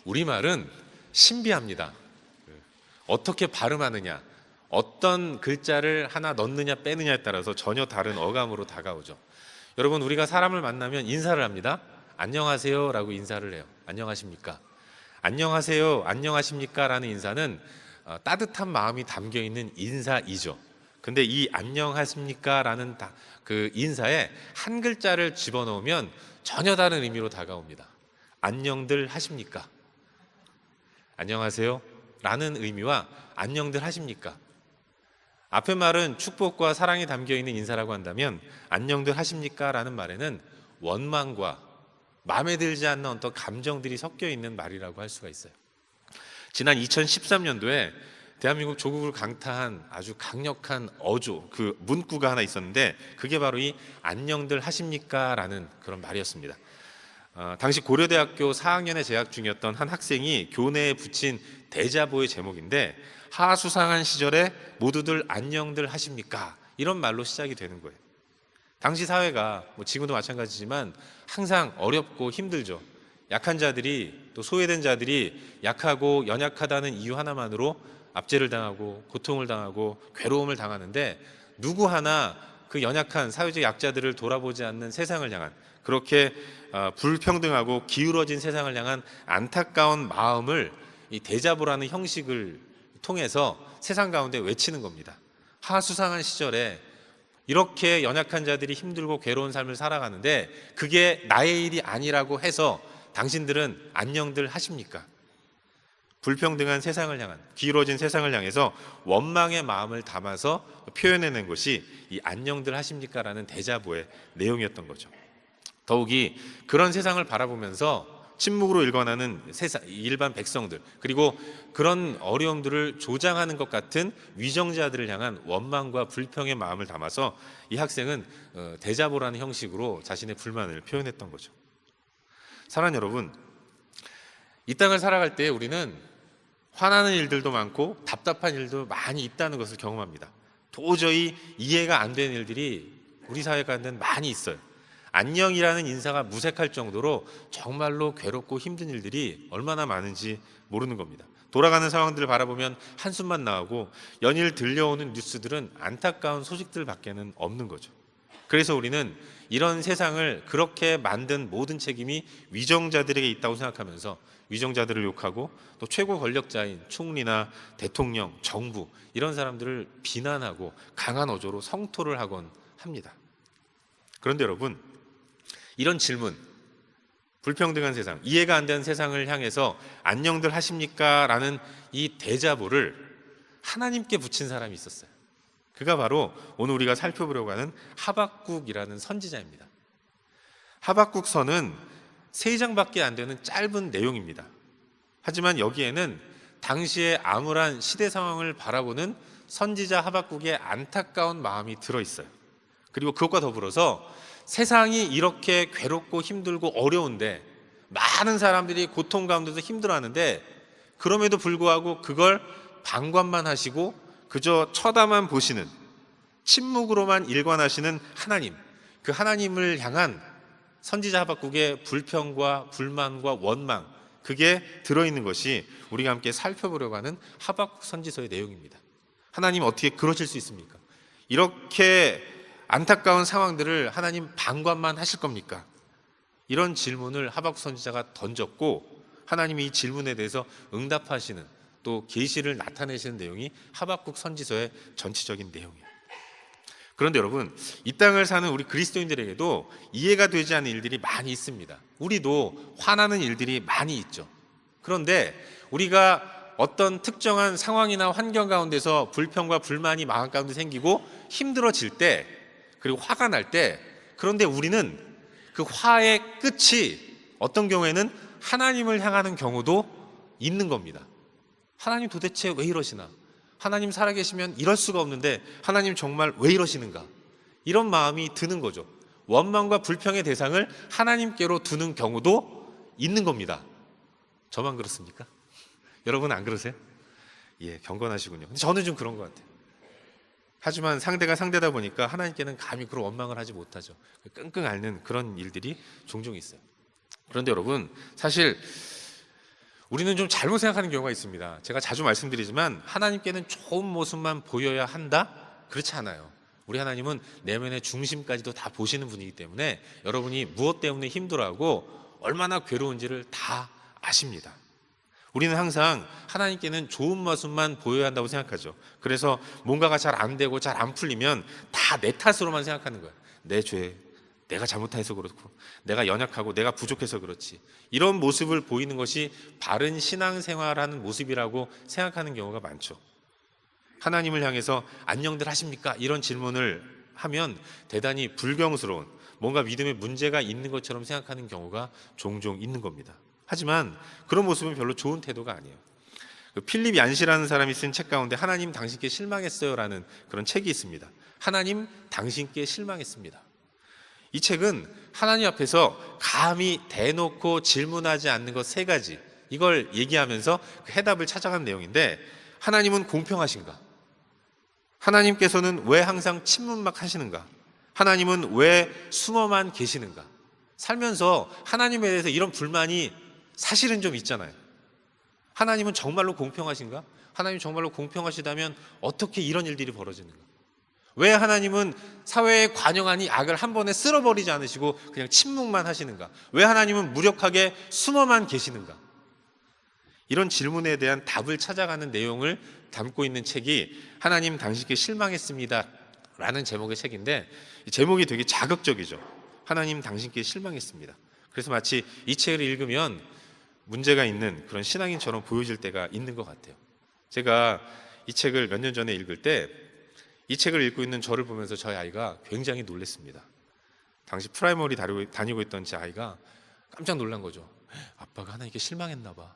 우리말은 신비합니다. 어떻게 발음하느냐, 어떤 글자를 하나 넣느냐 빼느냐에 따라서 전혀 다른 어감으로 다가오죠. 여러분, 우리가 사람을 만나면 인사를 합니다. 안녕하세요 라고 인사를 해요. 안녕하십니까? 안녕하세요, 안녕하십니까 라는 인사는 따뜻한 마음이 담겨있는 인사이죠. 근데 이 안녕하십니까 라는 그 인사에 한 글자를 집어넣으면 전혀 다른 의미로 다가옵니다. 안녕들 하십니까? 안녕하세요 라는 의미와 안녕들 하십니까? 앞의 말은 축복과 사랑이 담겨있는 인사라고 한다면 안녕들 하십니까? 라는 말에는 원망과 마음에 들지 않는 어떤 감정들이 섞여 있는 말이라고 할 수가 있어요. 지난 2013년도에 대한민국 조국을 강타한 아주 강력한 어조, 그 문구가 하나 있었는데 그게 바로 이 안녕들 하십니까? 라는 그런 말이었습니다. 당시 고려대학교 4학년에 재학 중이었던 한 학생이 교내에 붙인 대자보의 제목인데 하수상한 시절에 모두들 안녕들 하십니까? 이런 말로 시작이 되는 거예요. 당시 사회가 지금도 마찬가지지만 항상 어렵고 힘들죠. 약한 자들이, 또 소외된 자들이 약하고 연약하다는 이유 하나만으로 압제를 당하고 고통을 당하고 괴로움을 당하는데 누구 하나 그 연약한 사회적 약자들을 돌아보지 않는 세상을 향한, 그렇게 불평등하고 기울어진 세상을 향한 안타까운 마음을 이 대자보라는 형식을 통해서 세상 가운데 외치는 겁니다. 하수상한 시절에 이렇게 연약한 자들이 힘들고 괴로운 삶을 살아가는데 그게 나의 일이 아니라고 해서 당신들은 안녕들 하십니까? 불평등한 세상을 향한, 기울어진 세상을 향해서 원망의 마음을 담아서 표현해낸 것이 이 안녕들 하십니까? 라는 대자보의 내용이었던 거죠. 더욱이 그런 세상을 바라보면서 침묵으로 일관하는 일반 백성들, 그리고 그런 어려움들을 조장하는 것 같은 위정자들을 향한 원망과 불평의 마음을 담아서 이 학생은 대자보라는 형식으로 자신의 불만을 표현했던 거죠. 사랑하는 여러분, 이 땅을 살아갈 때 우리는 화나는 일들도 많고 답답한 일도 많이 있다는 것을 경험합니다. 도저히 이해가 안 되는 일들이 우리 사회 가운데 많이 있어요. 안녕이라는 인사가 무색할 정도로 정말로 괴롭고 힘든 일들이 얼마나 많은지 모르는 겁니다. 돌아가는 상황들을 바라보면 한숨만 나오고 연일 들려오는 뉴스들은 안타까운 소식들밖에는 없는 거죠. 그래서 우리는 이런 세상을 그렇게 만든 모든 책임이 위정자들에게 있다고 생각하면서 위정자들을 욕하고 또 최고 권력자인 총리나 대통령, 정부 이런 사람들을 비난하고 강한 어조로 성토를 하곤 합니다. 그런데 여러분, 이런 질문, 불평등한 세상, 이해가 안 되는 세상을 향해서 안녕들 하십니까? 라는 이 대자보를 하나님께 붙인 사람이 있었어요. 그가 바로 오늘 우리가 살펴보려고 하는 하박국이라는 선지자입니다. 하박국서는 3장밖에 안 되는 짧은 내용입니다. 하지만 여기에는 당시의 암울한 시대 상황을 바라보는 선지자 하박국의 안타까운 마음이 들어있어요. 그리고 그것과 더불어서 세상이 이렇게 괴롭고 힘들고 어려운데 많은 사람들이 고통 가운데서 힘들어하는데 그럼에도 불구하고 그걸 방관만 하시고 그저 쳐다만 보시는, 침묵으로만 일관하시는 하나님, 그 하나님을 향한 선지자 하박국의 불평과 불만과 원망, 그게 들어있는 것이 우리가 함께 살펴보려고 하는 하박국 선지서의 내용입니다. 하나님 어떻게 그러실 수 있습니까? 이렇게 안타까운 상황들을 하나님 방관만 하실 겁니까? 이런 질문을 하박국 선지자가 던졌고 하나님이 이 질문에 대해서 응답하시는, 또 계시를 나타내시는 내용이 하박국 선지서의 전체적인 내용이에요. 그런데 여러분, 이 땅을 사는 우리 그리스도인들에게도 이해가 되지 않는 일들이 많이 있습니다. 우리도 화나는 일들이 많이 있죠. 그런데 우리가 어떤 특정한 상황이나 환경 가운데서 불평과 불만이 마음 가운데 생기고 힘들어질 때, 그리고 화가 날 때, 그런데 우리는 그 화의 끝이 어떤 경우에는 하나님을 향하는 경우도 있는 겁니다. 하나님 도대체 왜 이러시나? 하나님 살아계시면 이럴 수가 없는데 하나님 정말 왜 이러시는가? 이런 마음이 드는 거죠. 원망과 불평의 대상을 하나님께로 두는 경우도 있는 겁니다. 저만 그렇습니까? 여러분 안 그러세요? 예, 경건하시군요. 근데 저는 좀 그런 것 같아요. 하지만 상대가 상대다 보니까 하나님께는 감히 그런 원망을 하지 못하죠. 끙끙 앓는 그런 일들이 종종 있어요. 그런데 여러분, 사실 우리는 좀 잘못 생각하는 경우가 있습니다. 제가 자주 말씀드리지만 하나님께는 좋은 모습만 보여야 한다? 그렇지 않아요. 우리 하나님은 내면의 중심까지도 다 보시는 분이기 때문에 여러분이 무엇 때문에 힘들어하고 얼마나 괴로운지를 다 아십니다. 우리는 항상 하나님께는 좋은 모습만 보여야 한다고 생각하죠. 그래서 뭔가가 잘 안 되고 잘 안 풀리면 다 내 탓으로만 생각하는 거예요. 내 죄, 내가 잘못해서 그렇고, 내가 연약하고 내가 부족해서 그렇지. 이런 모습을 보이는 것이 바른 신앙생활하는 모습이라고 생각하는 경우가 많죠. 하나님을 향해서 안녕들 하십니까? 이런 질문을 하면 대단히 불경스러운, 뭔가 믿음에 문제가 있는 것처럼 생각하는 경우가 종종 있는 겁니다. 하지만 그런 모습은 별로 좋은 태도가 아니에요. 필립 얀시라는 사람이 쓴 책 가운데 하나님 당신께 실망했어요 라는 그런 책이 있습니다. 하나님 당신께 실망했습니다. 이 책은 하나님 앞에서 감히 대놓고 질문하지 않는 것 3가지, 이걸 얘기하면서 그 해답을 찾아가는 내용인데, 하나님은 공평하신가? 하나님께서는 왜 항상 침묵만 하시는가? 하나님은 왜 숨어만 계시는가? 살면서 하나님에 대해서 이런 불만이 사실은 좀 있잖아요. 하나님은 정말로 공평하신가? 하나님 정말로 공평하시다면 어떻게 이런 일들이 벌어지는가? 왜 하나님은 사회에 관영한 이 악을 한 번에 쓸어버리지 않으시고 그냥 침묵만 하시는가? 왜 하나님은 무력하게 숨어만 계시는가? 이런 질문에 대한 답을 찾아가는 내용을 담고 있는 책이 하나님 당신께 실망했습니다 라는 제목의 책인데, 이 제목이 되게 자극적이죠. 하나님 당신께 실망했습니다. 그래서 마치 이 책을 읽으면 문제가 있는 그런 신앙인처럼 보여질 때가 있는 것 같아요. 제가 이 책을 몇 년 전에 읽을 때 이 책을 읽고 있는 저를 보면서 저희 아이가 굉장히 놀랐습니다. 당시 프라이머리 다니고 있던 제 아이가 깜짝 놀란 거죠. 아빠가 하나님께 실망했나 봐.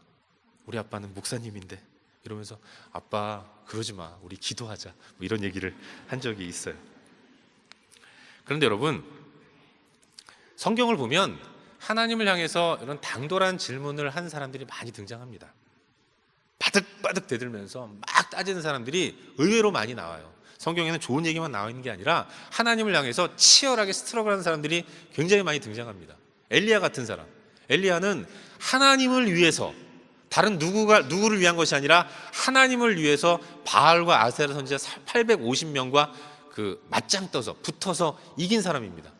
우리 아빠는 목사님인데. 이러면서 아빠 그러지 마, 우리 기도하자, 뭐 이런 얘기를 한 적이 있어요. 그런데 여러분, 성경을 보면 하나님을 향해서 이런 당돌한 질문을 한 사람들이 많이 등장합니다. 바득바득 대들면서 막 따지는 사람들이 의외로 많이 나와요. 성경에는 좋은 얘기만 나와 있는 게 아니라 하나님을 향해서 치열하게 스트러글하는 사람들이 굉장히 많이 등장합니다. 엘리야 같은 사람, 엘리야는 하나님을 위해서, 다른 누구를 위한 것이 아니라 하나님을 위해서 바알과 아세라 선지자 850명과 그 맞짱 떠서 붙어서 이긴 사람입니다.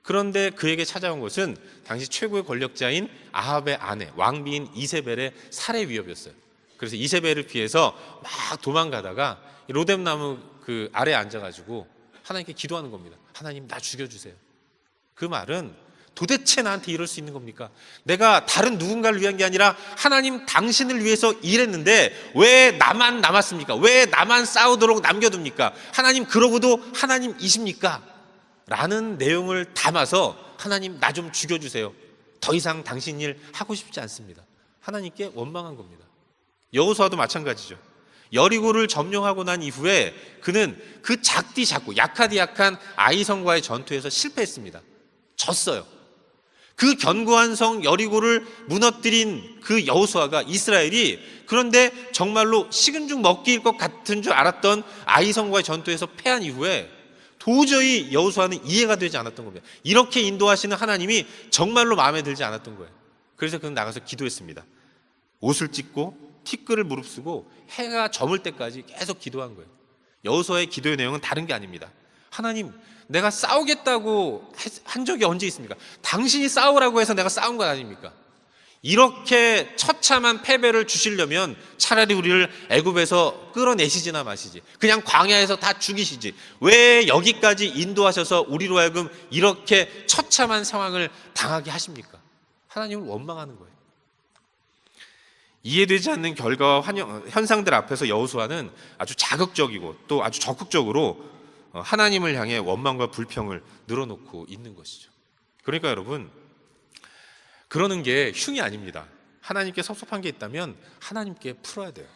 그런데 그에게 찾아온 것은 당시 최고의 권력자인 아합의 아내, 왕비인 이세벨의 살해 위협이었어요. 그래서 이세벨을 피해서 막 도망가다가 로뎀나무 그 아래에 앉아가지고 하나님께 기도하는 겁니다. 하나님 나 죽여주세요. 그 말은 도대체 나한테 이럴 수 있는 겁니까? 내가 다른 누군가를 위한 게 아니라 하나님 당신을 위해서 일했는데 왜 나만 남았습니까? 왜 나만 싸우도록 남겨둡니까? 하나님 그러고도 하나님이십니까? 라는 내용을 담아서 하나님 나 좀 죽여주세요. 더 이상 당신 일 하고 싶지 않습니다. 하나님께 원망한 겁니다. 여호수아도 마찬가지죠. 여리고를 점령하고 난 이후에 그는 그 작고 약한 아이성과의 전투에서 실패했습니다. 졌어요. 그 견고한 성 여리고를 무너뜨린 그 여호수아가, 이스라엘이, 그런데 정말로 식은 죽 먹기일 것 같은 줄 알았던 아이성과의 전투에서 패한 이후에 도저히 여호수아는 이해가 되지 않았던 겁니다. 이렇게 인도하시는 하나님이 정말로 마음에 들지 않았던 거예요. 그래서 그는 나가서 기도했습니다. 옷을 찢고 티끌을 무릅쓰고 해가 저물 때까지 계속 기도한 거예요. 여호수아의 기도의 내용은 다른 게 아닙니다. 하나님, 내가 싸우겠다고 한 적이 언제 있습니까? 당신이 싸우라고 해서 내가 싸운 건 아닙니까? 이렇게 처참한 패배를 주시려면 차라리 우리를 애굽에서 끌어내시지나 마시지, 그냥 광야에서 다 죽이시지, 왜 여기까지 인도하셔서 우리로 하여금 이렇게 처참한 상황을 당하게 하십니까? 하나님을 원망하는 거예요. 이해되지 않는 결과와 현상들 앞에서 여호수아는 아주 자극적이고 또 아주 적극적으로 하나님을 향해 원망과 불평을 늘어놓고 있는 것이죠. 그러니까 여러분, 그러는 게 흉이 아닙니다. 하나님께 섭섭한 게 있다면 하나님께 풀어야 돼요.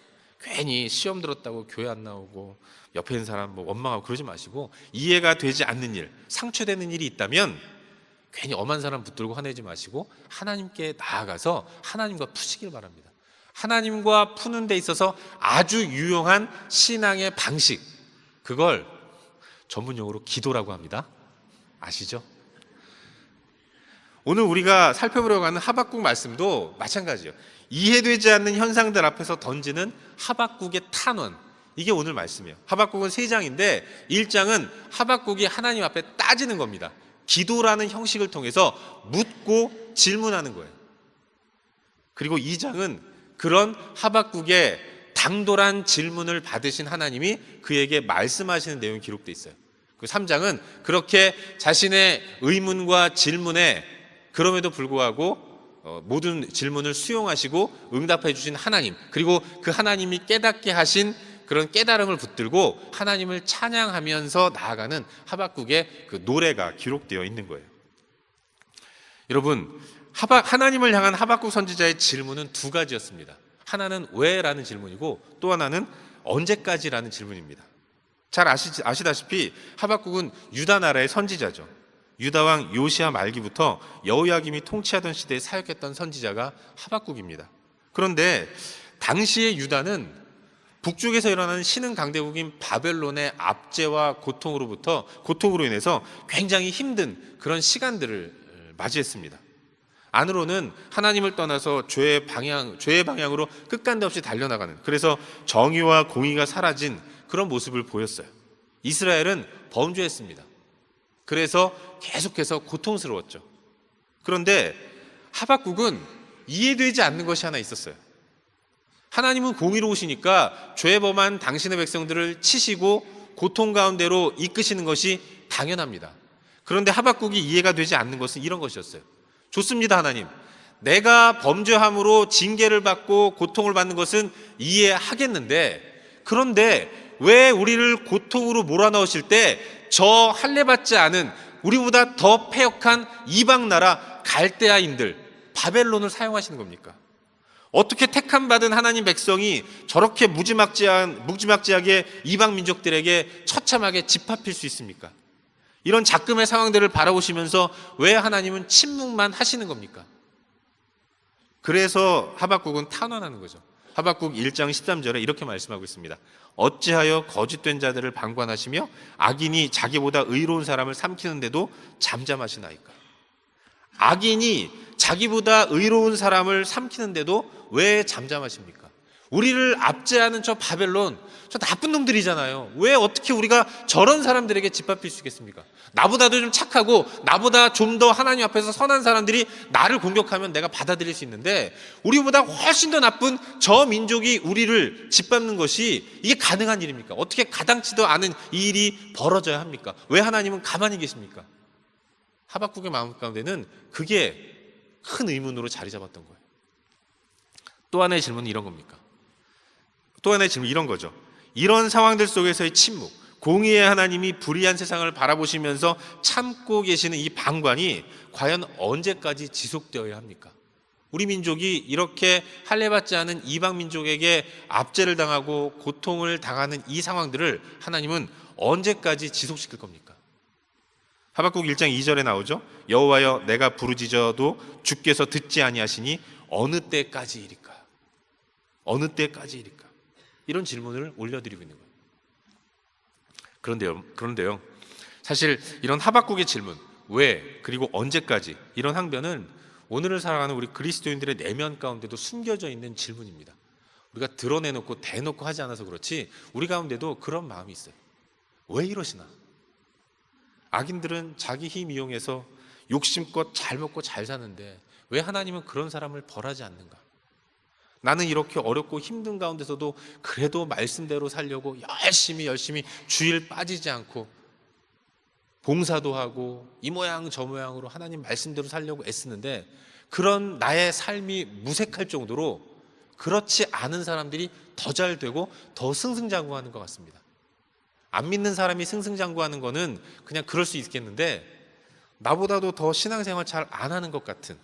괜히 시험 들었다고 교회 안 나오고 옆에 있는 사람 뭐 원망하고 그러지 마시고, 이해가 되지 않는 일, 상처되는 일이 있다면 괜히 엄한 사람 붙들고 화내지 마시고 하나님께 나아가서 하나님과 푸시길 바랍니다. 하나님과 푸는 데 있어서 아주 유용한 신앙의 방식, 그걸 전문용어로 기도라고 합니다. 아시죠? 오늘 우리가 살펴보려고 하는 하박국 말씀도 마찬가지예요. 이해되지 않는 현상들 앞에서 던지는 하박국의 탄원, 이게 오늘 말씀이에요. 하박국은 3장인데 1장은 하박국이 하나님 앞에 따지는 겁니다. 기도라는 형식을 통해서 묻고 질문하는 거예요. 그리고 2장은 그런 하박국의 당돌한 질문을 받으신 하나님이 그에게 말씀하시는 내용이 기록되어 있어요. 그 3장은 그렇게 자신의 의문과 질문에 그럼에도 불구하고 모든 질문을 수용하시고 응답해 주신 하나님, 그리고 그 하나님이 깨닫게 하신 그런 깨달음을 붙들고 하나님을 찬양하면서 나아가는 하박국의 그 노래가 기록되어 있는 거예요. 여러분, 하나님을 향한 하박국 선지자의 질문은 2가지였습니다. 하나는 왜라는 질문이고 또 하나는 언제까지라는 질문입니다. 잘 아시다시피 하박국은 유다 나라의 선지자죠. 유다 왕 요시야 말기부터 여호야김이 통치하던 시대에 사역했던 선지자가 하박국입니다. 그런데 당시의 유다는 북쪽에서 일어나는 신흥 강대국인 바벨론의 압제와 고통으로 인해서 굉장히 힘든 그런 시간들을 맞이했습니다. 안으로는 하나님을 떠나서 죄의 방향으로 끝간데 없이 달려나가는, 그래서 정의와 공의가 사라진 그런 모습을 보였어요. 이스라엘은 범죄했습니다. 그래서 계속해서 고통스러웠죠. 그런데 하박국은 이해되지 않는 것이 하나 있었어요. 하나님은 공의로우시니까 죄 범한 당신의 백성들을 치시고 고통 가운데로 이끄시는 것이 당연합니다. 그런데 하박국이 이해가 되지 않는 것은 이런 것이었어요. 좋습니다, 하나님. 내가 범죄함으로 징계를 받고 고통을 받는 것은 이해하겠는데, 그런데 왜 우리를 고통으로 몰아넣으실 때 저 할례받지 않은 우리보다 더 패역한 이방 나라 갈대아인들, 바벨론을 사용하시는 겁니까? 어떻게 택함받은 하나님 백성이 저렇게 무지막지하게 이방 민족들에게 처참하게 짓밟힐 수 있습니까? 이런 작금의 상황들을 바라보시면서 왜 하나님은 침묵만 하시는 겁니까? 그래서 하박국은 탄원하는 거죠. 하박국 1장 13절에 이렇게 말씀하고 있습니다. 어찌하여 거짓된 자들을 방관하시며 악인이 자기보다 의로운 사람을 삼키는데도 잠잠하시나이까? 악인이 자기보다 의로운 사람을 삼키는데도 왜 잠잠하십니까? 우리를 압제하는 저 바벨론, 저 나쁜 놈들이잖아요. 왜 어떻게 우리가 저런 사람들에게 짓밟힐 수 있겠습니까? 나보다도 좀 착하고 나보다 좀 더 하나님 앞에서 선한 사람들이 나를 공격하면 내가 받아들일 수 있는데, 우리보다 훨씬 더 나쁜 저 민족이 우리를 짓밟는 것이 이게 가능한 일입니까? 어떻게 가당치도 않은 이 일이 벌어져야 합니까? 왜 하나님은 가만히 계십니까? 하박국의 마음 가운데는 그게 큰 의문으로 자리 잡았던 거예요. 또 하나의 질문은 이런 겁니까? 또 하나의 질문은 이런 거죠. 이런 상황들 속에서의 침묵, 공의의 하나님이 불의한 세상을 바라보시면서 참고 계시는 이 방관이 과연 언제까지 지속되어야 합니까? 우리 민족이 이렇게 할례받지 않은 이방 민족에게 압제를 당하고 고통을 당하는 이 상황들을 하나님은 언제까지 지속시킬 겁니까? 하박국 1장 2절에 나오죠. 여호와여, 내가 부르짖어도 주께서 듣지 아니하시니 어느 때까지이리까? 어느 때까지이리까? 이런 질문을 올려드리고 있는 거예요. 그런데요, 사실 이런 하박국의 질문, 왜, 그리고 언제까지, 이런 항변은 오늘을 살아가는 우리 그리스도인들의 내면 가운데도 숨겨져 있는 질문입니다. 우리가 드러내놓고 대놓고 하지 않아서 그렇지 우리 가운데도 그런 마음이 있어요. 왜 이러시나? 악인들은 자기 힘 이용해서 욕심껏 잘 먹고 잘 사는데 왜 하나님은 그런 사람을 벌하지 않는가? 나는 이렇게 어렵고 힘든 가운데서도 그래도 말씀대로 살려고 열심히 주일 빠지지 않고 봉사도 하고 이 모양 저 모양으로 하나님 말씀대로 살려고 애쓰는데, 그런 나의 삶이 무색할 정도로 그렇지 않은 사람들이 더 잘 되고 더 승승장구하는 것 같습니다. 안 믿는 사람이 승승장구하는 거는 그냥 그럴 수 있겠는데, 나보다도 더 신앙생활 잘 안 하는 것 같은,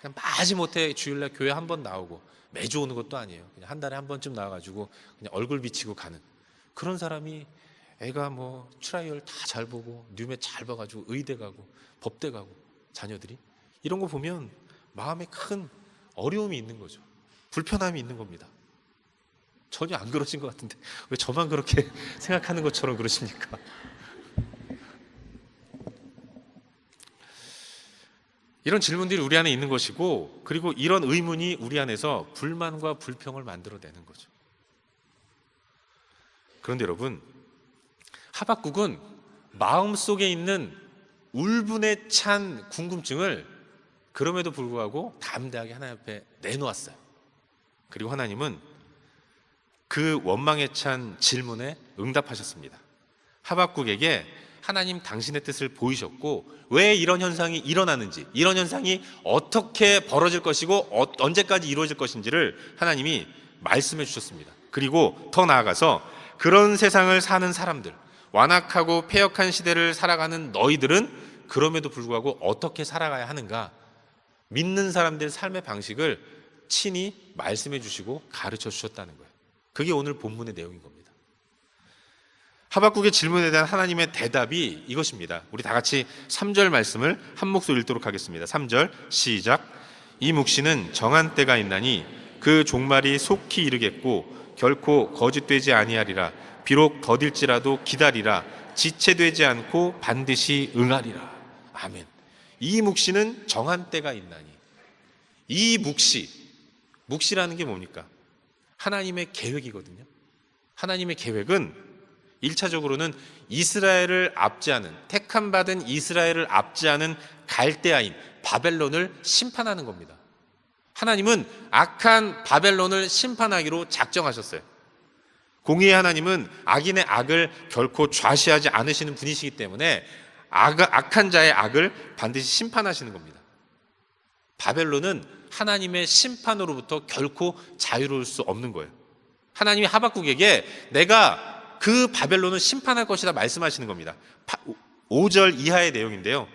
그냥 마지못해 주일날 교회 한 번 나오고 매주 오는 것도 아니에요. 그냥 한 달에 한 번쯤 나와가지고 그냥 얼굴 비치고 가는 그런 사람이, 애가 뭐 트라이얼 다 잘 보고 뉴메 잘 봐가지고 의대 가고 법대 가고 자녀들이, 이런 거 보면 마음에 큰 어려움이 있는 거죠. 불편함이 있는 겁니다. 전혀 안 그러신 것 같은데 왜 저만 그렇게 생각하는 것처럼 그러십니까? 이런 질문들이 우리 안에 있는 것이고, 그리고 이런 의문이 우리 안에서 불만과 불평을 만들어내는 거죠. 그런데 여러분, 하박국은 마음속에 있는 울분에 찬 궁금증을 그럼에도 불구하고 담대하게 하나님 앞에 내놓았어요. 그리고 하나님은 그 원망에 찬 질문에 응답하셨습니다. 하박국에게 하나님 당신의 뜻을 보이셨고, 왜 이런 현상이 일어나는지, 이런 현상이 어떻게 벌어질 것이고 언제까지 이루어질 것인지를 하나님이 말씀해 주셨습니다. 그리고 더 나아가서 그런 세상을 사는 사람들, 완악하고 패역한 시대를 살아가는 너희들은 그럼에도 불구하고 어떻게 살아가야 하는가, 믿는 사람들의 삶의 방식을 친히 말씀해 주시고 가르쳐 주셨다는 거예요. 그게 오늘 본문의 내용인 겁니다. 하박국의 질문에 대한 하나님의 대답이 이것입니다. 우리 다 같이 3절 말씀을 한 목소리 읽도록 하겠습니다. 3절 시작. 이 묵시는 정한 때가 있나니 그 종말이 속히 이르겠고 결코 거짓되지 아니하리라. 비록 더딜지라도 기다리라. 지체되지 않고 반드시 응하리라. 아멘. 이 묵시는 정한 때가 있나니. 이 묵시라는 게 뭡니까? 하나님의 계획이거든요. 하나님의 계획은 1차적으로는 이스라엘을 압제하는, 택함받은 이스라엘을 압제하는 갈대아인 바벨론을 심판하는 겁니다. 하나님은 악한 바벨론을 심판하기로 작정하셨어요. 공의의 하나님은 악인의 악을 결코 좌시하지 않으시는 분이시기 때문에 악한 자의 악을 반드시 심판하시는 겁니다. 바벨론은 하나님의 심판으로부터 결코 자유로울 수 없는 거예요. 하나님이 하박국에게 내가 그 바벨론을 심판할 것이다 말씀하시는 겁니다. 5절 이하의 내용인데요,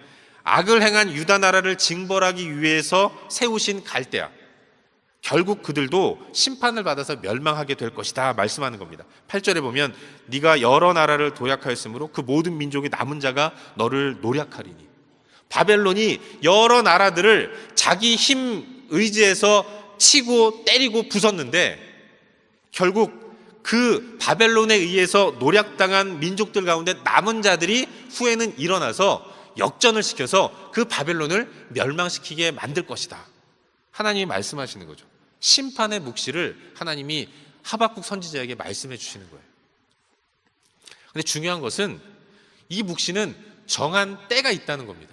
악을 행한 유다 나라를 징벌하기 위해서 세우신 갈대아, 결국 그들도 심판을 받아서 멸망하게 될 것이다 말씀하는 겁니다. 8절에 보면 네가 여러 나라를 도약하였으므로 그 모든 민족의 남은 자가 너를 노략하리니. 바벨론이 여러 나라들을 자기 힘 의지에서 치고 때리고 부쉈는데, 결국 그 바벨론에 의해서 노략당한 민족들 가운데 남은 자들이 후에는 일어나서 역전을 시켜서 그 바벨론을 멸망시키게 만들 것이다. 하나님이 말씀하시는 거죠. 심판의 묵시를 하나님이 하박국 선지자에게 말씀해 주시는 거예요. 근데 중요한 것은 이 묵시는 정한 때가 있다는 겁니다.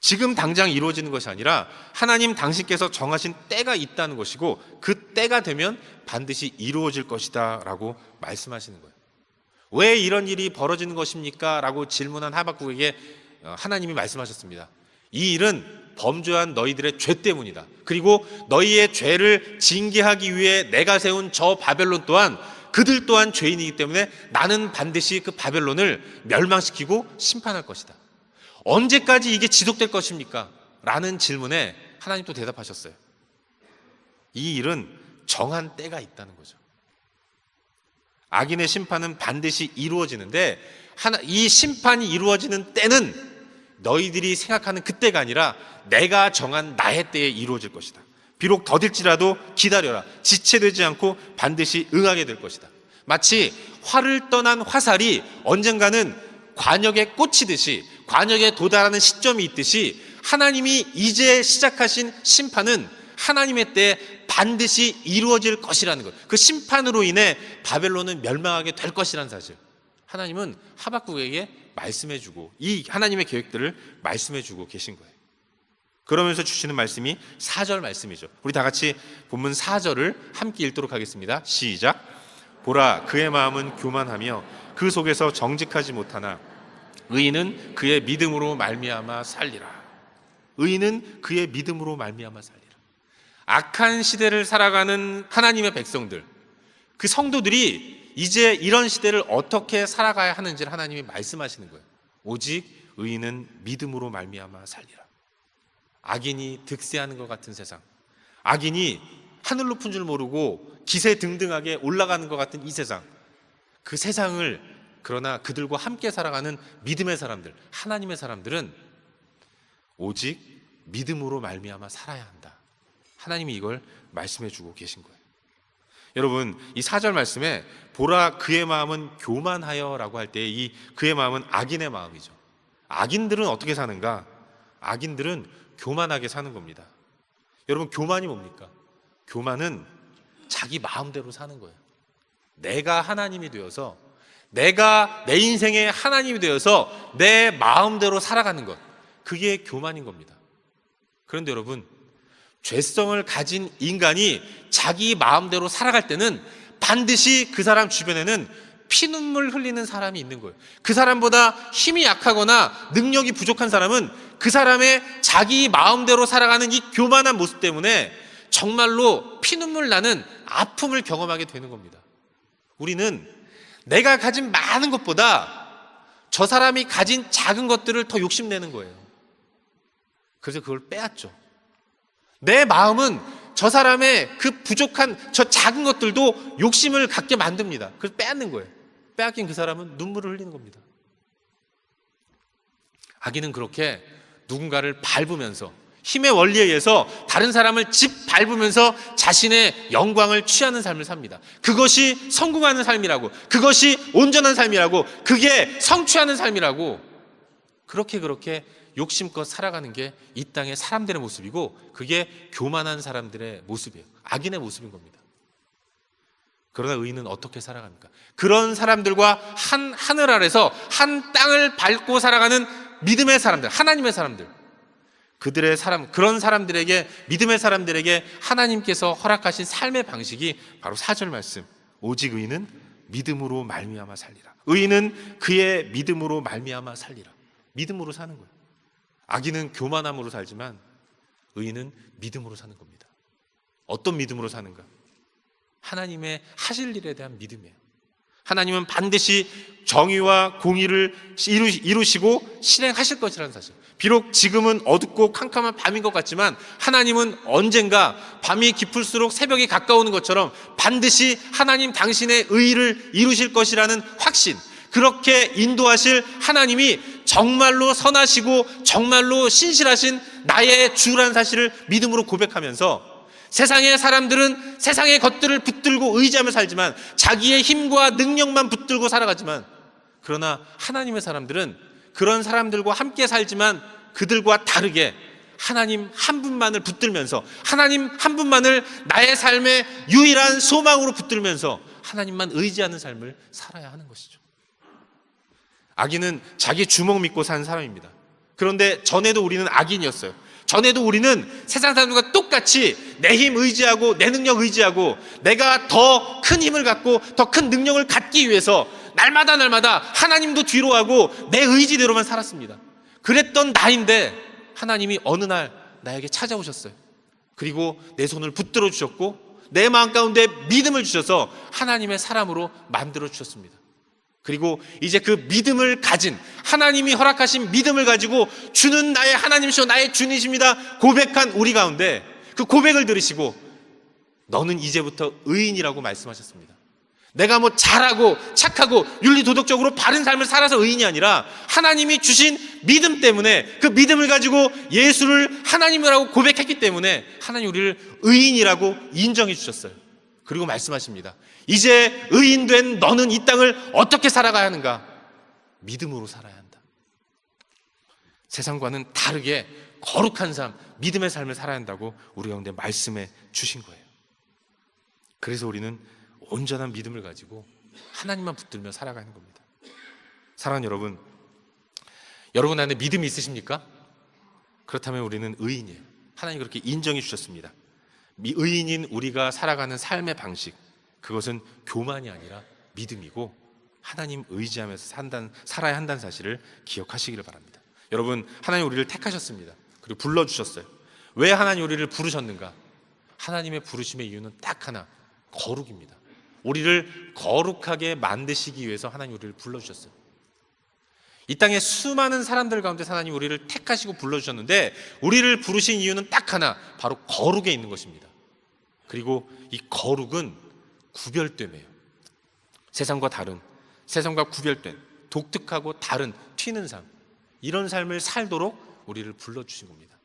지금 당장 이루어지는 것이 아니라 하나님 당신께서 정하신 때가 있다는 것이고, 그 때가 되면 반드시 이루어질 것이다 라고 말씀하시는 거예요. 왜 이런 일이 벌어지는 것입니까? 라고 질문한 하박국에게 하나님이 말씀하셨습니다. 이 일은 범죄한 너희들의 죄 때문이다. 그리고 너희의 죄를 징계하기 위해 내가 세운 저 바벨론 또한 그들 또한 죄인이기 때문에 나는 반드시 그 바벨론을 멸망시키고 심판할 것이다. 언제까지 이게 지속될 것입니까? 라는 질문에 하나님 또 대답하셨어요. 이 일은 정한 때가 있다는 거죠. 악인의 심판은 반드시 이루어지는데, 이 심판이 이루어지는 때는 너희들이 생각하는 그때가 아니라 내가 정한 나의 때에 이루어질 것이다. 비록 더딜지라도 기다려라. 지체되지 않고 반드시 응하게 될 것이다. 마치 활을 떠난 화살이 언젠가는 관역에 꽂히듯이, 관역에 도달하는 시점이 있듯이, 하나님이 이제 시작하신 심판은 하나님의 때에 반드시 이루어질 것이라는 것, 그 심판으로 인해 바벨론은 멸망하게 될 것이라는 사실, 하나님은 하박국에게 말씀해주고 이 하나님의 계획들을 말씀해주고 계신 거예요. 그러면서 주시는 말씀이 4절 말씀이죠. 우리 다 같이 본문 4절을 함께 읽도록 하겠습니다. 시작. 보라, 그의 마음은 교만하며 그 속에서 정직하지 못하나 의인은 그의 믿음으로 말미암아 살리라. 의인은 그의 믿음으로 말미암아 살리라. 악한 시대를 살아가는 하나님의 백성들, 그 성도들이 이제 이런 시대를 어떻게 살아가야 하는지를 하나님이 말씀하시는 거예요. 오직 의인은 믿음으로 말미암아 살리라. 악인이 득세하는 것 같은 세상, 악인이 하늘 높은 줄 모르고 기세등등하게 올라가는 것 같은 이 세상, 그 세상을, 그러나 그들과 함께 살아가는 믿음의 사람들, 하나님의 사람들은 오직 믿음으로 말미암아 살아야 한다. 하나님이 이걸 말씀해 주고 계신 거예요. 여러분, 이 4절 말씀에 보라 그의 마음은 교만하여 라고 할 때 이 그의 마음은 악인의 마음이죠. 악인들은 어떻게 사는가? 악인들은 교만하게 사는 겁니다. 여러분, 교만이 뭡니까? 교만은 자기 마음대로 사는 거예요. 내가 하나님이 되어서, 내가 내 인생의 하나님이 되어서 내 마음대로 살아가는 것, 그게 교만인 겁니다. 그런데 여러분, 죄성을 가진 인간이 자기 마음대로 살아갈 때는 반드시 그 사람 주변에는 피눈물 흘리는 사람이 있는 거예요. 그 사람보다 힘이 약하거나 능력이 부족한 사람은 그 사람의 자기 마음대로 살아가는 이 교만한 모습 때문에 정말로 피눈물 나는 아픔을 경험하게 되는 겁니다. 우리는 내가 가진 많은 것보다 저 사람이 가진 작은 것들을 더 욕심내는 거예요. 그래서 그걸 빼앗죠. 내 마음은 저 사람의 그 부족한 저 작은 것들도 욕심을 갖게 만듭니다. 그래서 빼앗는 거예요. 빼앗긴 그 사람은 눈물을 흘리는 겁니다. 악인은 그렇게 누군가를 밟으면서 힘의 원리에 의해서 다른 사람을 짓밟으면서 자신의 영광을 취하는 삶을 삽니다. 그것이 성공하는 삶이라고, 그것이 온전한 삶이라고, 그게 성취하는 삶이라고, 그렇게 욕심껏 살아가는 게 이 땅의 사람들의 모습이고, 그게 교만한 사람들의 모습이에요. 악인의 모습인 겁니다. 그러나 의인은 어떻게 살아갑니까? 그런 사람들과 한 하늘 아래서 한 땅을 밟고 살아가는 믿음의 사람들, 하나님의 사람들, 그들의 사람, 그런 사람들에게, 믿음의 사람들에게 하나님께서 허락하신 삶의 방식이 바로 4절 말씀, 오직 의인은 믿음으로 말미암아 살리라. 의인은 그의 믿음으로 말미암아 살리라. 믿음으로 사는 거예요. 악인은 교만함으로 살지만 의인은 믿음으로 사는 겁니다. 어떤 믿음으로 사는가? 하나님의 하실 일에 대한 믿음이에요. 하나님은 반드시 정의와 공의를 이루시고 실행하실 것이라는 사실. 비록 지금은 어둡고 캄캄한 밤인 것 같지만 하나님은 언젠가 밤이 깊을수록 새벽이 가까우는 것처럼 반드시 하나님 당신의 의의를 이루실 것이라는 확신, 그렇게 인도하실 하나님이 정말로 선하시고 정말로 신실하신 나의 주라는 사실을 믿음으로 고백하면서, 세상의 사람들은 세상의 것들을 붙들고 의지하며 살지만 자기의 힘과 능력만 붙들고 살아가지만, 그러나 하나님의 사람들은 그런 사람들과 함께 살지만 그들과 다르게 하나님 한 분만을 붙들면서, 하나님 한 분만을 나의 삶의 유일한 소망으로 붙들면서 하나님만 의지하는 삶을 살아야 하는 것이죠. 악인은 자기 주먹 믿고 사는 사람입니다. 그런데 전에도 우리는 악인이었어요. 전에도 우리는 세상 사람들과 똑같이 내 힘 의지하고 내 능력 의지하고 내가 더 큰 힘을 갖고 더 큰 능력을 갖기 위해서 날마다 하나님도 뒤로 하고 내 의지대로만 살았습니다. 그랬던 나인데 하나님이 어느 날 나에게 찾아오셨어요. 그리고 내 손을 붙들어 주셨고 내 마음 가운데 믿음을 주셔서 하나님의 사람으로 만들어 주셨습니다. 그리고 이제 그 믿음을 가진, 하나님이 허락하신 믿음을 가지고 주는 나의 하나님이시오 나의 주님이십니다 고백한 우리 가운데 그 고백을 들으시고 너는 이제부터 의인이라고 말씀하셨습니다. 내가 뭐 잘하고 착하고 윤리도덕적으로 바른 삶을 살아서 의인이 아니라 하나님이 주신 믿음 때문에, 그 믿음을 가지고 예수를 하나님이라고 고백했기 때문에 하나님 우리를 의인이라고 인정해 주셨어요. 그리고 말씀하십니다. 이제 의인된 너는 이 땅을 어떻게 살아가야 하는가? 믿음으로 살아야 한다. 세상과는 다르게 거룩한 삶, 믿음의 삶을 살아야 한다고 우리 가운데 말씀해 주신 거예요. 그래서 우리는 온전한 믿음을 가지고 하나님만 붙들며 살아가는 겁니다. 사랑하는 여러분, 여러분 안에 믿음이 있으십니까? 그렇다면 우리는 의인이에요. 하나님 그렇게 인정해 주셨습니다. 의인인 우리가 살아가는 삶의 방식, 그것은 교만이 아니라 믿음이고 하나님 의지하면서 살아야 한다는 사실을 기억하시기를 바랍니다. 여러분, 하나님 우리를 택하셨습니다. 그리고 불러주셨어요. 왜 하나님 우리를 부르셨는가? 하나님의 부르심의 이유는 딱 하나, 거룩입니다. 우리를 거룩하게 만드시기 위해서 하나님 우리를 불러주셨어요. 이 땅에 수많은 사람들 가운데 하나님 우리를 택하시고 불러주셨는데 우리를 부르신 이유는 딱 하나, 바로 거룩에 있는 것입니다. 그리고 이 거룩은 구별됨이에요. 세상과 구별된 독특하고 다른 튀는 삶, 이런 삶을 살도록 우리를 불러주신 겁니다.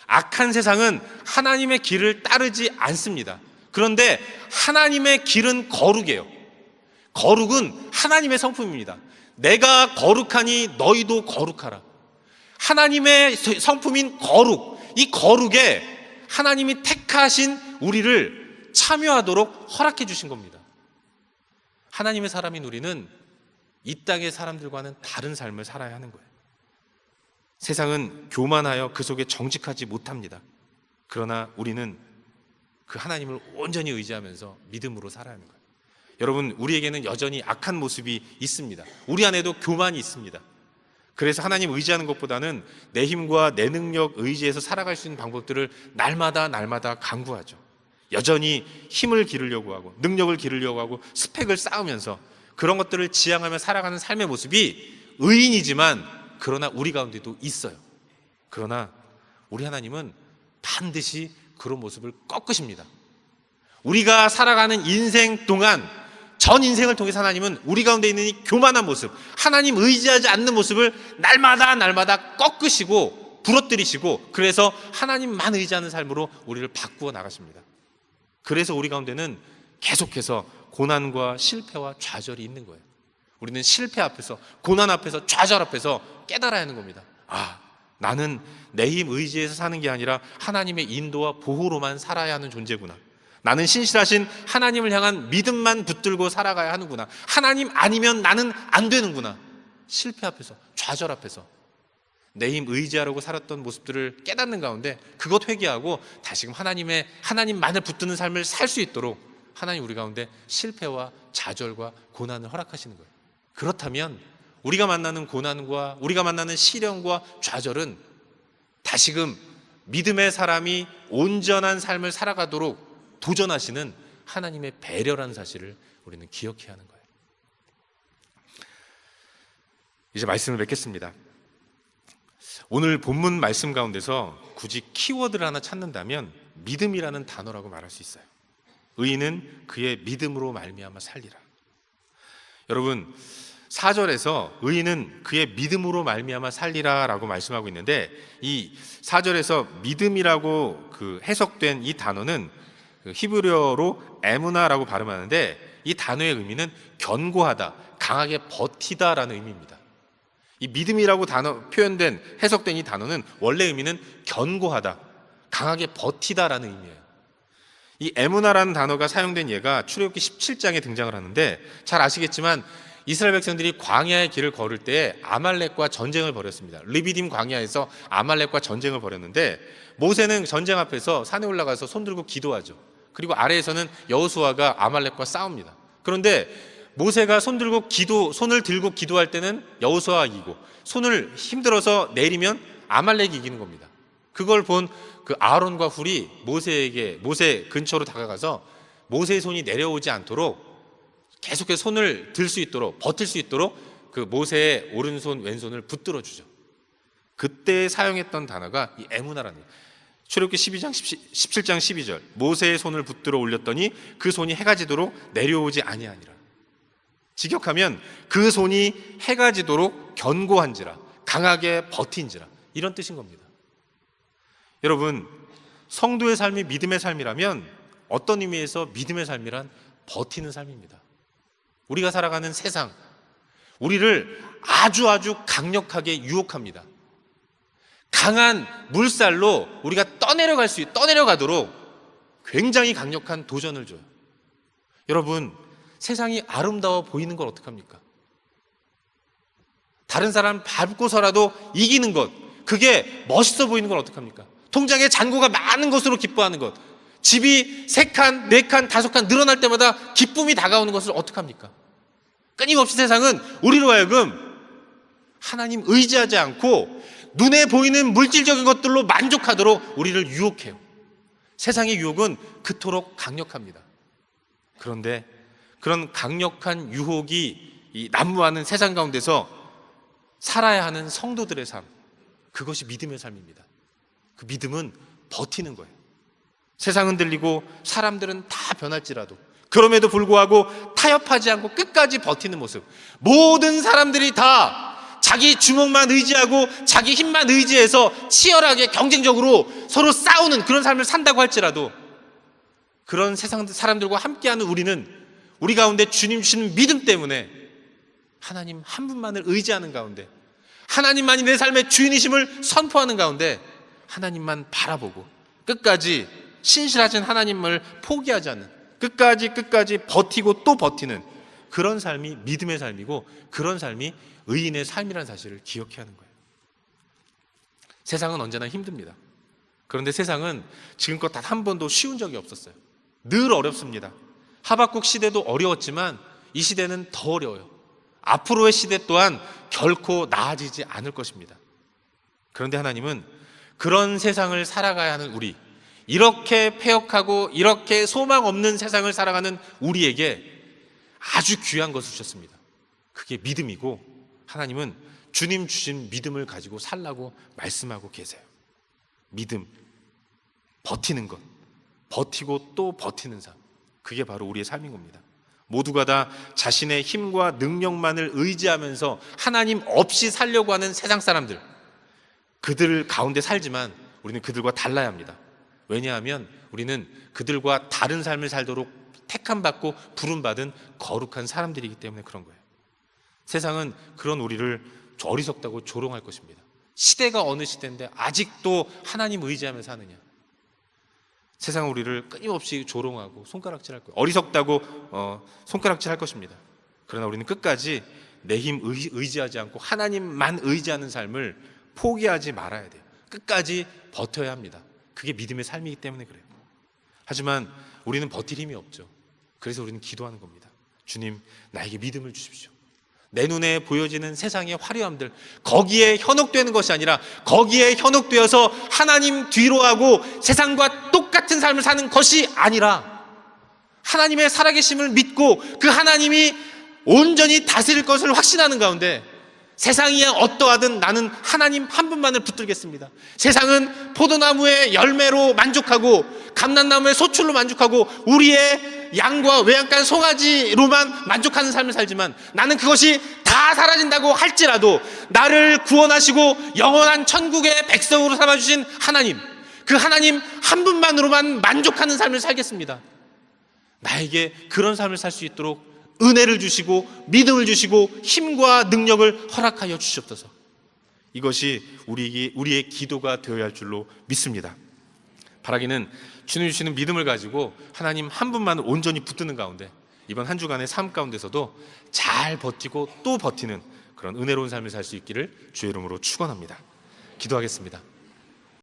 악한 세상은 하나님의 길을 따르지 않습니다. 그런데 하나님의 길은 거룩이에요. 거룩은 하나님의 성품입니다. 내가 거룩하니 너희도 거룩하라. 하나님의 성품인 거룩, 이 거룩에 하나님이 택하신 우리를 참여하도록 허락해 주신 겁니다. 하나님의 사람인 우리는 이 땅의 사람들과는 다른 삶을 살아야 하는 거예요. 세상은 교만하여 그 속에 정직하지 못합니다. 그러나 우리는 그 하나님을 온전히 의지하면서 믿음으로 살아야 하는 거예요. 여러분, 우리에게는 여전히 악한 모습이 있습니다. 우리 안에도 교만이 있습니다. 그래서 하나님 의지하는 것보다는 내 힘과 내 능력 의지해서 살아갈 수 있는 방법들을 날마다 강구하죠. 여전히 힘을 기르려고 하고 능력을 기르려고 하고 스펙을 쌓으면서 그런 것들을 지향하며 살아가는 삶의 모습이 의인이지만 그러나 우리 가운데도 있어요. 그러나 우리 하나님은 반드시 그런 모습을 꺾으십니다. 우리가 살아가는 인생 동안 전 인생을 통해서 하나님은 우리 가운데 있는 이 교만한 모습, 하나님 의지하지 않는 모습을 날마다 꺾으시고 부러뜨리시고, 그래서 하나님만 의지하는 삶으로 우리를 바꾸어 나가십니다. 그래서 우리 가운데는 계속해서 고난과 실패와 좌절이 있는 거예요. 우리는 실패 앞에서, 고난 앞에서, 좌절 앞에서 깨달아야 하는 겁니다. 아, 나는 내 힘 의지해서 사는 게 아니라 하나님의 인도와 보호로만 살아야 하는 존재구나. 나는 신실하신 하나님을 향한 믿음만 붙들고 살아가야 하는구나. 하나님 아니면 나는 안 되는구나. 실패 앞에서, 좌절 앞에서 내 힘 의지하려고 살았던 모습들을 깨닫는 가운데 그것 회개하고 다시금 하나님만을 붙드는 삶을 살 수 있도록 하나님 우리 가운데 실패와 좌절과 고난을 허락하시는 거예요. 그렇다면 우리가 만나는 고난과 우리가 만나는 시련과 좌절은 다시금 믿음의 사람이 온전한 삶을 살아가도록 도전하시는 하나님의 배려라는 사실을 우리는 기억해야 하는 거예요. 이제 말씀을 맺겠습니다. 오늘 본문 말씀 가운데서 굳이 키워드를 하나 찾는다면 믿음이라는 단어라고 말할 수 있어요. 의인은 그의 믿음으로 말미암아 살리라. 여러분, 4절에서 의인은 그의 믿음으로 말미암아 살리라라고 말씀하고 있는데, 이 4절에서 믿음이라고 해석된 이 단어는 히브리어로 에무나라고 발음하는데, 이 단어의 의미는 견고하다, 강하게 버티다라는 의미입니다. 이 믿음이라고 표현된, 해석된 이 단어는 원래 의미는 견고하다, 강하게 버티다라는 의미예요. 이 에무나라는 단어가 사용된 예가 출애굽기 17장에 등장을 하는데, 잘 아시겠지만 이스라엘 백성들이 광야의 길을 걸을 때 아말렉과 전쟁을 벌였습니다. 르비딤 광야에서 아말렉과 전쟁을 벌였는데, 모세는 전쟁 앞에서 산에 올라가서 손 들고 기도하죠. 그리고 아래에서는 여호수아가 아말렉과 싸웁니다. 그런데 모세가 손을 들고 기도할 때는 여호수아가 이기고, 손을 힘들어서 내리면 아말렉이 이기는 겁니다. 그걸 본 그 아론과 훌이 모세 근처로 다가가서 모세의 손이 내려오지 않도록 계속해서 손을 들 수 있도록, 버틸 수 있도록 그 모세의 오른손 왼손을 붙들어 주죠. 그때 사용했던 단어가 이 에무나라는 거예요. 출애굽기 17장 12절, 모세의 손을 붙들어 올렸더니 그 손이 해가 지도록 내려오지 아니하니라. 직역하면 그 손이 해가 지도록 견고한지라, 강하게 버틴지라, 이런 뜻인 겁니다. 여러분, 성도의 삶이 믿음의 삶이라면 어떤 의미에서 믿음의 삶이란 버티는 삶입니다. 우리가 살아가는 세상, 우리를 아주 강력하게 유혹합니다. 강한 물살로 우리가 떠내려가도록 굉장히 강력한 도전을 줘요. 여러분, 세상이 아름다워 보이는 건 어떡합니까? 다른 사람 밟고서라도 이기는 것, 그게 멋있어 보이는 건 어떡합니까? 통장에 잔고가 많은 것으로 기뻐하는 것, 집이 3칸, 4칸, 5칸 늘어날 때마다 기쁨이 다가오는 것을 어떡합니까? 끊임없이 세상은 우리로 하여금 하나님 의지하지 않고 눈에 보이는 물질적인 것들로 만족하도록 우리를 유혹해요. 세상의 유혹은 그토록 강력합니다. 그런데 그런 강력한 유혹이 난무하는 세상 가운데서 살아야 하는 성도들의 삶, 그것이 믿음의 삶입니다. 그 믿음은 버티는 거예요. 세상은 흔들리고 사람들은 다 변할지라도 그럼에도 불구하고 타협하지 않고 끝까지 버티는 모습. 모든 사람들이 다 자기 주먹만 의지하고 자기 힘만 의지해서 치열하게 경쟁적으로 서로 싸우는 그런 삶을 산다고 할지라도, 그런 세상 사람들과 함께하는 우리는 우리 가운데 주님 주시는 믿음 때문에 하나님 한 분만을 의지하는 가운데, 하나님만이 내 삶의 주인이심을 선포하는 가운데 하나님만 바라보고 끝까지 신실하신 하나님을 포기하지 않는, 끝까지 버티고 또 버티는 그런 삶이 믿음의 삶이고, 그런 삶이 의인의 삶이라는 사실을 기억해야 하는 거예요. 세상은 언제나 힘듭니다. 그런데 세상은 지금껏 단 한 번도 쉬운 적이 없었어요. 늘 어렵습니다. 하박국 시대도 어려웠지만 이 시대는 더 어려워요. 앞으로의 시대 또한 결코 나아지지 않을 것입니다. 그런데 하나님은 그런 세상을 살아가야 하는 우리, 이렇게 패역하고 이렇게 소망 없는 세상을 살아가는 우리에게 아주 귀한 것을 주셨습니다. 그게 믿음이고, 하나님은 주님 주신 믿음을 가지고 살라고 말씀하고 계세요. 믿음, 버티는 것, 버티고 또 버티는 삶, 그게 바로 우리의 삶인 겁니다. 모두가 다 자신의 힘과 능력만을 의지하면서 하나님 없이 살려고 하는 세상 사람들, 그들 가운데 살지만 우리는 그들과 달라야 합니다. 왜냐하면 우리는 그들과 다른 삶을 살도록 택함받고 부름받은 거룩한 사람들이기 때문에 그런 거예요. 세상은 그런 우리를 어리석다고 조롱할 것입니다. 시대가 어느 시대인데 아직도 하나님 의지하며 사느냐. 세상은 우리를 끊임없이 조롱하고 손가락질할 거예요. 어리석다고 손가락질할 것입니다. 그러나 우리는 끝까지 내 힘 의지하지 않고 하나님만 의지하는 삶을 포기하지 말아야 돼요. 끝까지 버텨야 합니다. 그게 믿음의 삶이기 때문에 그래요. 하지만 우리는 버틸 힘이 없죠. 그래서 우리는 기도하는 겁니다. 주님, 나에게 믿음을 주십시오. 내 눈에 보여지는 세상의 화려함들, 거기에 현혹되는 것이 아니라 거기에 현혹되어서 하나님 뒤로 하고 세상과 똑같은 삶을 사는 것이 아니라 하나님의 살아계심을 믿고 그 하나님이 온전히 다스릴 것을 확신하는 가운데 세상이 어떠하든 나는 하나님 한 분만을 붙들겠습니다. 세상은 포도나무의 열매로 만족하고 감람나무의 소출로 만족하고 우리의 양과 외양간 송아지로만 만족하는 삶을 살지만 나는 그것이 다 사라진다고 할지라도 나를 구원하시고 영원한 천국의 백성으로 삼아주신 하나님, 그 하나님 한 분만으로만 만족하는 삶을 살겠습니다. 나에게 그런 삶을 살 수 있도록 은혜를 주시고 믿음을 주시고 힘과 능력을 허락하여 주시옵소서. 이것이 우리의 기도가 되어야 할 줄로 믿습니다. 바라기는 주님 주시는 믿음을 가지고 하나님 한 분만을 온전히 붙드는 가운데 이번 한 주간의 삶 가운데서도 잘 버티고 또 버티는 그런 은혜로운 삶을 살 수 있기를 주의 이름으로 축원합니다. 기도하겠습니다.